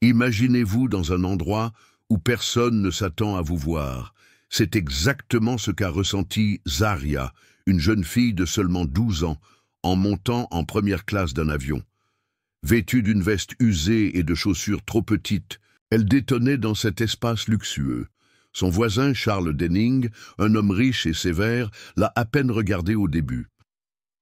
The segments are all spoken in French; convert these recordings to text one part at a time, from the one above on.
Imaginez-vous dans un endroit où personne ne s'attend à vous voir. C'est exactement ce qu'a ressenti Zaria, une jeune fille de seulement 12 ans, en montant en première classe d'un avion. Vêtue d'une veste usée et de chaussures trop petites, elle détonnait dans cet espace luxueux. Son voisin, Charles Denning, un homme riche et sévère, l'a à peine regardée au début.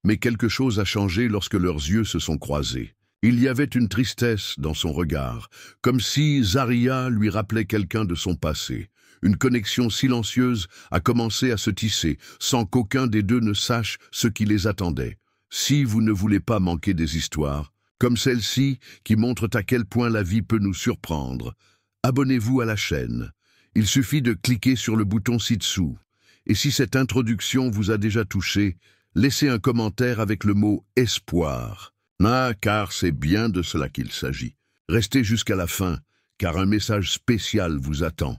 Mais quelque chose a changé lorsque leurs yeux se sont croisés. Il y avait une tristesse dans son regard, comme si Zaria lui rappelait quelqu'un de son passé. Une connexion silencieuse a commencé à se tisser, sans qu'aucun des deux ne sache ce qui les attendait. Si vous ne voulez pas manquer des histoires, comme celle-ci qui montrent à quel point la vie peut nous surprendre, abonnez-vous à la chaîne. Il suffit de cliquer sur le bouton ci-dessous. Et si cette introduction vous a déjà touché, laissez un commentaire avec le mot « espoir ». Ah, car c'est bien de cela qu'il s'agit. Restez jusqu'à la fin, car un message spécial vous attend.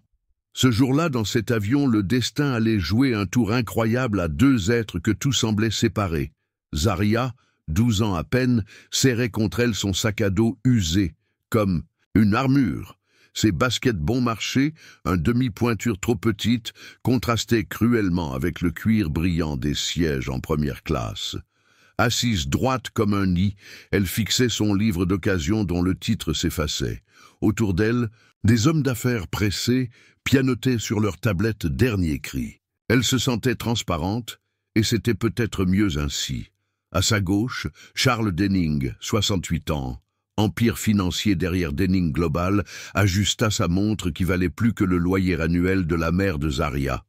Ce jour-là, dans cet avion, le destin allait jouer un tour incroyable à deux êtres que tout semblait séparer. Zaria, 12 ans à peine, serrait contre elle son sac à dos usé, comme une armure. Ses baskets bon marché, un demi-pointure trop petite, contrastaient cruellement avec le cuir brillant des sièges en première classe. Assise droite comme un nid, elle fixait son livre d'occasion dont le titre s'effaçait. Autour d'elle, des hommes d'affaires pressés pianotaient sur leur tablette dernier cri. Elle se sentait transparente, et c'était peut-être mieux ainsi. À sa gauche, Charles Denning, 68 ans, empire financier derrière Denning Global, ajusta sa montre qui valait plus que le loyer annuel de la mère de Zaria.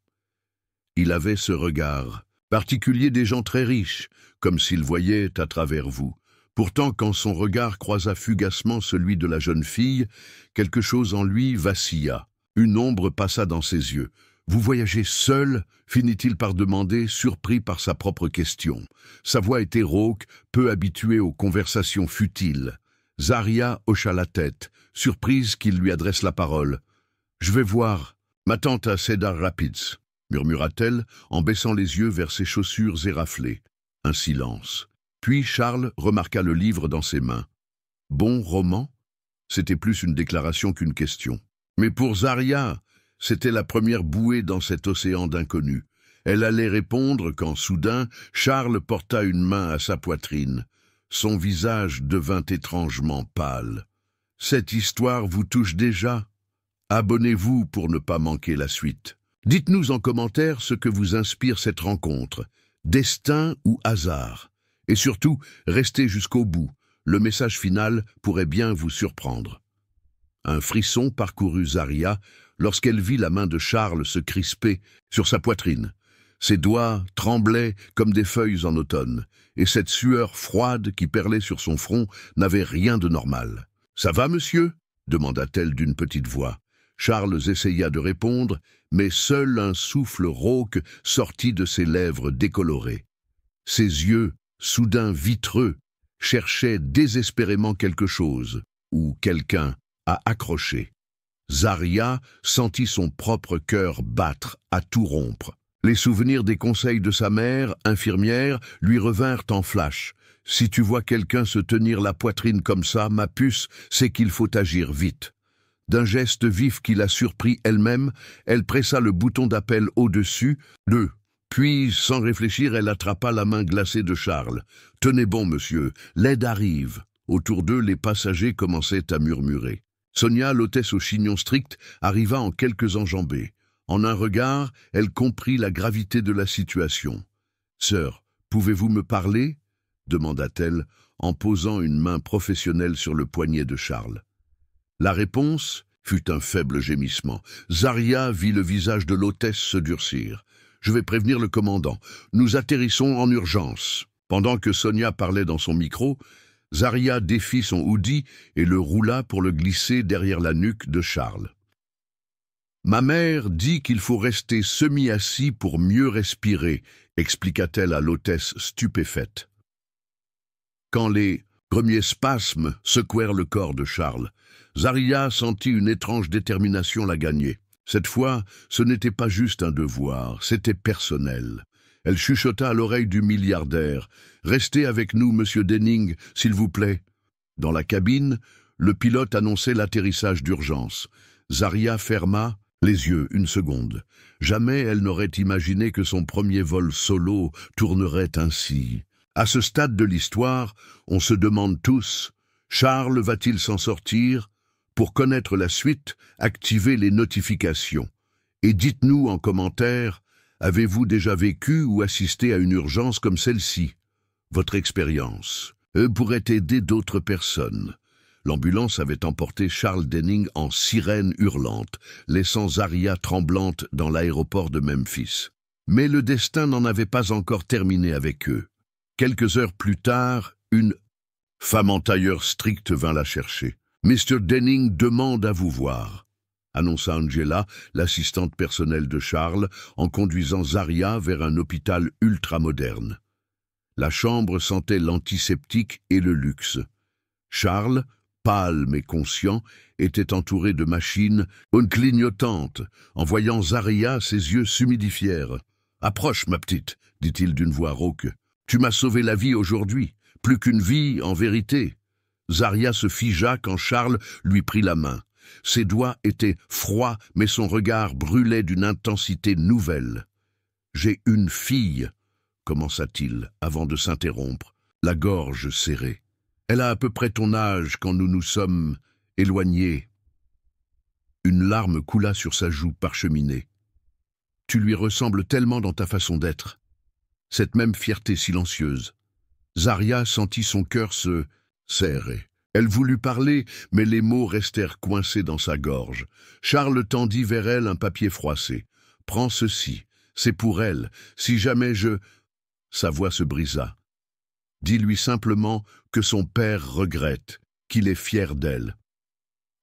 Il avait ce regard particulier des gens très riches, comme s'il voyait à travers vous. Pourtant, quand son regard croisa fugacement celui de la jeune fille, quelque chose en lui vacilla. Une ombre passa dans ses yeux. « Vous voyagez seul ?» finit-il par demander, surpris par sa propre question. Sa voix était rauque, peu habituée aux conversations futiles. Zaria hocha la tête, surprise qu'il lui adresse la parole. « Je vais voir ma tante à Cedar Rapids », murmura-t-elle en baissant les yeux vers ses chaussures éraflées. Un silence. Puis Charles remarqua le livre dans ses mains. « Bon roman ?» C'était plus une déclaration qu'une question. Mais pour Zaria, c'était la première bouée dans cet océan d'inconnus. Elle allait répondre quand, soudain, Charles porta une main à sa poitrine. Son visage devint étrangement pâle. « Cette histoire vous touche déjà ? Abonnez-vous pour ne pas manquer la suite. Dites-nous en commentaire ce que vous inspire cette rencontre. Destin ou hasard ? Et surtout, restez jusqu'au bout. Le message final pourrait bien vous surprendre. » Un frisson parcourut Zaria lorsqu'elle vit la main de Charles se crisper sur sa poitrine. Ses doigts tremblaient comme des feuilles en automne, et cette sueur froide qui perlait sur son front n'avait rien de normal. « Ça va, monsieur ?» demanda-t-elle d'une petite voix. Charles essaya de répondre, mais seul un souffle rauque sortit de ses lèvres décolorées. Ses yeux, soudain vitreux, cherchaient désespérément quelque chose, ou quelqu'un, à accrocher. Zaria sentit son propre cœur battre, à tout rompre. Les souvenirs des conseils de sa mère, infirmière, lui revinrent en flash. « Si tu vois quelqu'un se tenir la poitrine comme ça, ma puce, c'est qu'il faut agir vite. » D'un geste vif qui la surprit elle-même, elle pressa le bouton d'appel au-dessus, puis, sans réfléchir, elle attrapa la main glacée de Charles. « Tenez bon, monsieur, l'aide arrive. » Autour d'eux, les passagers commençaient à murmurer. Sonia, l'hôtesse au chignon strict, arriva en quelques enjambées. En un regard, elle comprit la gravité de la situation. « Sœur, pouvez-vous me parler ?» demanda-t-elle, en posant une main professionnelle sur le poignet de Charles. La réponse fut un faible gémissement. Zaria vit le visage de l'hôtesse se durcir. « Je vais prévenir le commandant. Nous atterrissons en urgence. » Pendant que Sonia parlait dans son micro, Zaria défit son hoodie et le roula pour le glisser derrière la nuque de Charles. « Ma mère dit qu'il faut rester semi-assis pour mieux respirer, » expliqua-t-elle à l'hôtesse stupéfaite. Quand les premiers spasmes secouèrent le corps de Charles, Zaria sentit une étrange détermination la gagner. Cette fois, ce n'était pas juste un devoir, c'était personnel. Elle chuchota à l'oreille du milliardaire. « Restez avec nous, monsieur Denning, s'il vous plaît. » Dans la cabine, Le pilote annonçait l'atterrissage d'urgence. Zarya ferma les yeux une seconde. Jamais elle n'aurait imaginé que son premier vol solo tournerait ainsi. À ce stade de l'histoire, on se demande tous, Charles va-t-il s'en sortir? Pour connaître la suite, activez les notifications. Et dites-nous en commentaire, avez-vous déjà vécu ou assisté à une urgence comme celle-ci? Votre expérience pourrait aider d'autres personnes. L'ambulance avait emporté Charles Denning en sirène hurlante, laissant Zarya tremblante dans l'aéroport de Memphis. Mais le destin n'en avait pas encore terminé avec eux. Quelques heures plus tard, une femme en tailleur strict vint la chercher. « Mr. Denning demande à vous voir », annonça Angela, l'assistante personnelle de Charles, en conduisant Zarya vers un hôpital ultramoderne. La chambre sentait l'antiseptique et le luxe. Charles, pâle mais conscient, était entouré de machines clignotantes. En voyant Zarya, ses yeux s'humidifièrent. « Approche, ma petite, dit-il d'une voix rauque. Tu m'as sauvé la vie aujourd'hui, plus qu'une vie en vérité. » Zarya se figea quand Charles lui prit la main. Ses doigts étaient froids, mais son regard brûlait d'une intensité nouvelle. « J'ai une fille », commença-t-il, avant de s'interrompre, la gorge serrée. « Elle a à peu près ton âge quand nous nous sommes éloignés. » Une larme coula sur sa joue parcheminée. « Tu lui ressembles tellement dans ta façon d'être. » Cette même fierté silencieuse. Zarya sentit son cœur se serrer. Elle voulut parler, mais les mots restèrent coincés dans sa gorge. Charles tendit vers elle un papier froissé. « Prends ceci, c'est pour elle, si jamais je... » Sa voix se brisa. « Dis-lui simplement que son père regrette, qu'il est fier d'elle. »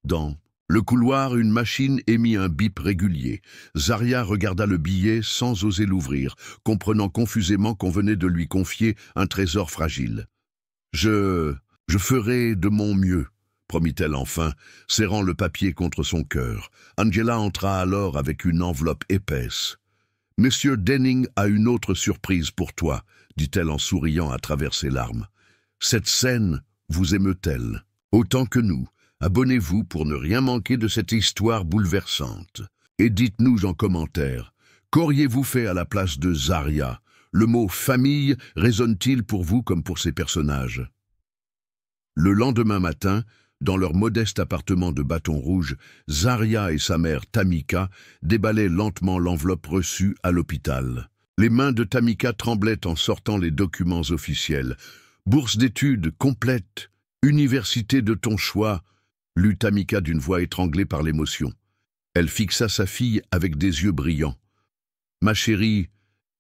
Dans le couloir, une machine émit un bip régulier. Zarya regarda le billet sans oser l'ouvrir, comprenant confusément qu'on venait de lui confier un trésor fragile. « Je ferai de mon mieux, » promit-elle enfin, serrant le papier contre son cœur. Angela entra alors avec une enveloppe épaisse. « Monsieur Denning a une autre surprise pour toi, » dit-elle en souriant à travers ses larmes. « Cette scène vous émeut-elle? Autant que nous. Abonnez-vous pour ne rien manquer de cette histoire bouleversante. Et dites-nous en commentaire, qu'auriez-vous fait à la place de Zarya? Le mot « famille » résonne-t-il pour vous comme pour ces personnages? Le lendemain matin, dans leur modeste appartement de Bâton Rouge, Zarya et sa mère Tamika déballaient lentement l'enveloppe reçue à l'hôpital. Les mains de Tamika tremblaient en sortant les documents officiels. « Bourse d'études complète, université de ton choix », lut Tamika d'une voix étranglée par l'émotion. Elle fixa sa fille avec des yeux brillants. « Ma chérie,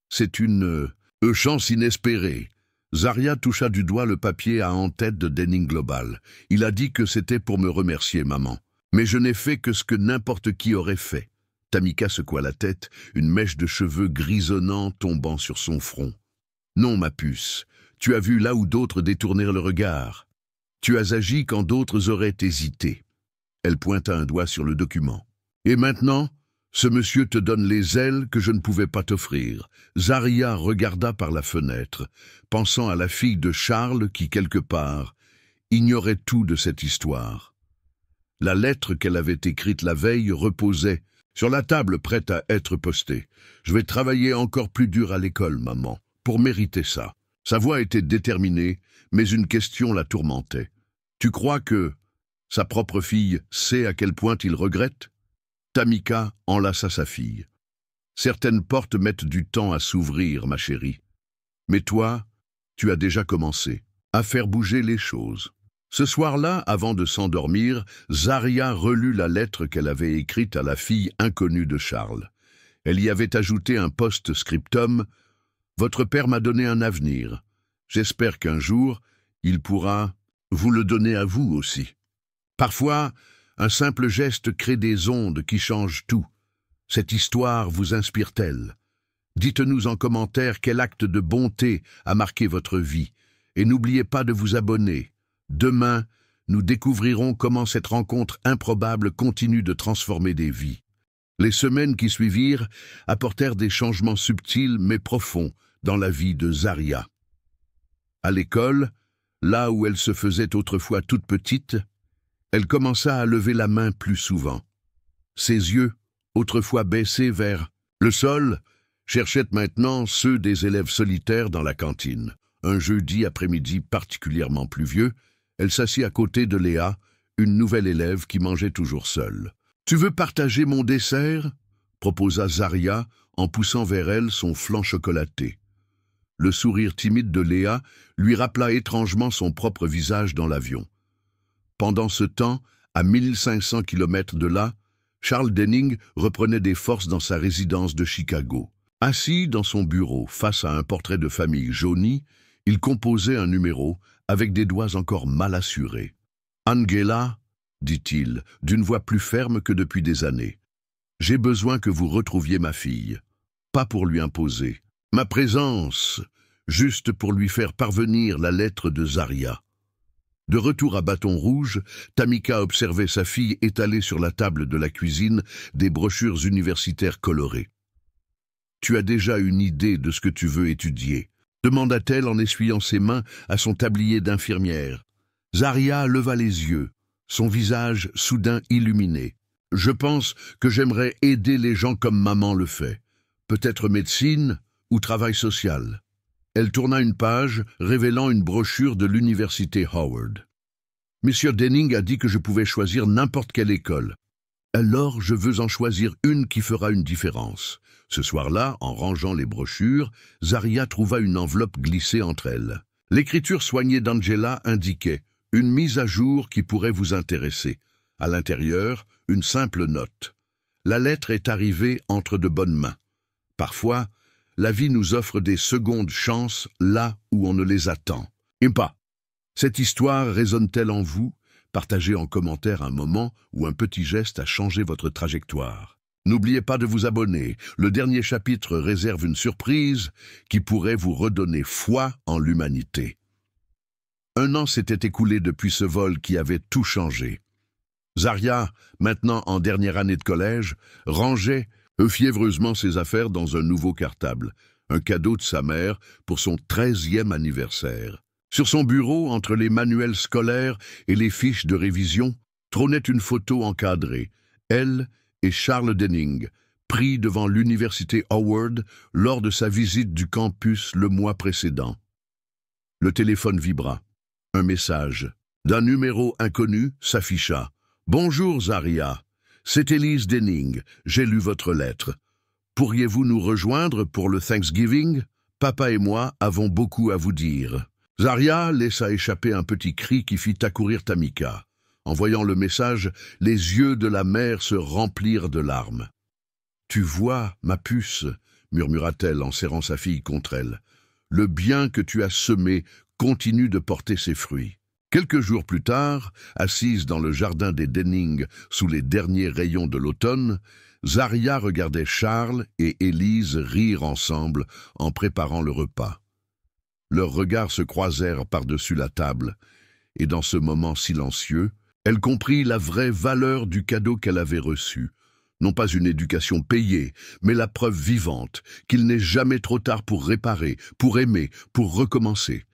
c'est une chance inespérée. » Zarya toucha du doigt le papier à en-tête de Denning Global. « Il a dit que c'était pour me remercier, maman. Mais je n'ai fait que ce que n'importe qui aurait fait. » Tamika secoua la tête, une mèche de cheveux grisonnants tombant sur son front. « Non, ma puce, tu as vu là où d'autres détournèrent le regard. Tu as agi quand d'autres auraient hésité. » Elle pointa un doigt sur le document. « Et maintenant, ce monsieur te donne les ailes que je ne pouvais pas t'offrir. » Zarya regarda par la fenêtre, pensant à la fille de Charles qui, quelque part, ignorait tout de cette histoire. La lettre qu'elle avait écrite la veille reposait sur la table prête à être postée. « Je vais travailler encore plus dur à l'école, maman, pour mériter ça. » Sa voix était déterminée, mais une question la tourmentait. « Tu crois que sa propre fille sait à quel point il regrette ?» Tamika enlaça sa fille. « Certaines portes mettent du temps à s'ouvrir, ma chérie. Mais toi, tu as déjà commencé à faire bouger les choses. » Ce soir-là, avant de s'endormir, Zarya relut la lettre qu'elle avait écrite à la fille inconnue de Charles. Elle y avait ajouté un post-scriptum « Votre père m'a donné un avenir. J'espère qu'un jour, il pourra vous le donner à vous aussi. » Parfois, un simple geste crée des ondes qui changent tout. Cette histoire vous inspire-t-elle? Dites-nous en commentaire quel acte de bonté a marqué votre vie. Et n'oubliez pas de vous abonner. Demain, nous découvrirons comment cette rencontre improbable continue de transformer des vies. Les semaines qui suivirent apportèrent des changements subtils mais profonds dans la vie de Zarya. À l'école, là où elle se faisait autrefois toute petite, Elle commença à lever la main plus souvent. Ses yeux, autrefois baissés vers le sol, cherchaient maintenant ceux des élèves solitaires dans la cantine. Un jeudi après-midi particulièrement pluvieux, elle s'assit à côté de Léa, une nouvelle élève qui mangeait toujours seule. « Tu veux partager mon dessert ?» proposa Zaria en poussant vers elle son flanc chocolaté. Le sourire timide de Léa lui rappela étrangement son propre visage dans l'avion. Pendant ce temps, à 1500 km de là, Charles Denning reprenait des forces dans sa résidence de Chicago. Assis dans son bureau face à un portrait de famille jauni, il composait un numéro avec des doigts encore mal assurés. « Angela, dit-il, d'une voix plus ferme que depuis des années, j'ai besoin que vous retrouviez ma fille. Pas pour lui imposer. Ma présence, juste pour lui faire parvenir la lettre de Zaria. » De retour à Bâton Rouge, Tamika observait sa fille étaler sur la table de la cuisine des brochures universitaires colorées. « Tu as déjà une idée de ce que tu veux étudier ?» demanda-t-elle en essuyant ses mains à son tablier d'infirmière. Zaria leva les yeux, son visage soudain illuminé. « Je pense que j'aimerais aider les gens comme maman le fait. Peut-être médecine ou travail social. » Elle tourna une page, révélant une brochure de l'université Howard. « Monsieur Denning a dit que je pouvais choisir n'importe quelle école. Alors je veux en choisir une qui fera une différence. » Ce soir-là, en rangeant les brochures, Zaria trouva une enveloppe glissée entre elles. L'écriture soignée d'Angela indiquait « Une mise à jour qui pourrait vous intéresser ». À l'intérieur, une simple note. La lettre est arrivée entre de bonnes mains. Parfois, la vie nous offre des secondes chances là où on ne les attend. Et pas. Cette histoire résonne-t-elle en vous? Partagez en commentaire un moment où un petit geste a changé votre trajectoire. N'oubliez pas de vous abonner. Le dernier chapitre réserve une surprise qui pourrait vous redonner foi en l'humanité. 1 an s'était écoulé depuis ce vol qui avait tout changé. Zaria, maintenant en dernière année de collège, rangeait fiévreusement ses affaires dans un nouveau cartable, un cadeau de sa mère pour son 13e anniversaire. Sur son bureau, entre les manuels scolaires et les fiches de révision, trônait une photo encadrée, elle et Charles Denning, pris devant l'université Howard lors de sa visite du campus le mois précédent. Le téléphone vibra. Un message d'un numéro inconnu s'afficha. « Bonjour Zaria, c'est Elise Denning, j'ai lu votre lettre. Pourriez-vous nous rejoindre pour le Thanksgiving? Papa et moi avons beaucoup à vous dire. » Zaria laissa échapper un petit cri qui fit accourir Tamika. En voyant le message, les yeux de la mère se remplirent de larmes. « Tu vois, ma puce, » murmura-t-elle en serrant sa fille contre elle, « le bien que tu as semé continue de porter ses fruits. » Quelques jours plus tard, assise dans le jardin des Denning sous les derniers rayons de l'automne, Zaria regardait Charles et Élise rire ensemble en préparant le repas. Leurs regards se croisèrent par-dessus la table, et dans ce moment silencieux, elle comprit la vraie valeur du cadeau qu'elle avait reçu. Non pas une éducation payée, mais la preuve vivante qu'il n'est jamais trop tard pour réparer, pour aimer, pour recommencer.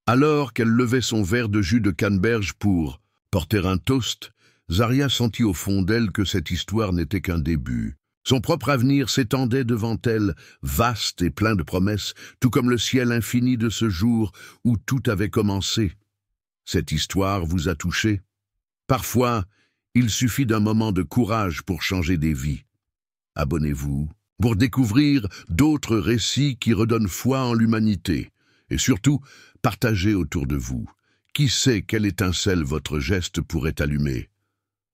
Alors qu'elle levait son verre de jus de canneberge pour porter un toast, Zaria sentit au fond d'elle que cette histoire n'était qu'un début. Son propre avenir s'étendait devant elle, vaste et plein de promesses, tout comme le ciel infini de ce jour où tout avait commencé. Cette histoire vous a touché? Parfois, il suffit d'un moment de courage pour changer des vies. Abonnez-vous pour découvrir d'autres récits qui redonnent foi en l'humanité. Et surtout, partagez autour de vous. Qui sait quelle étincelle votre geste pourrait allumer?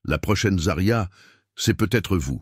La prochaine Zaria, c'est peut-être vous.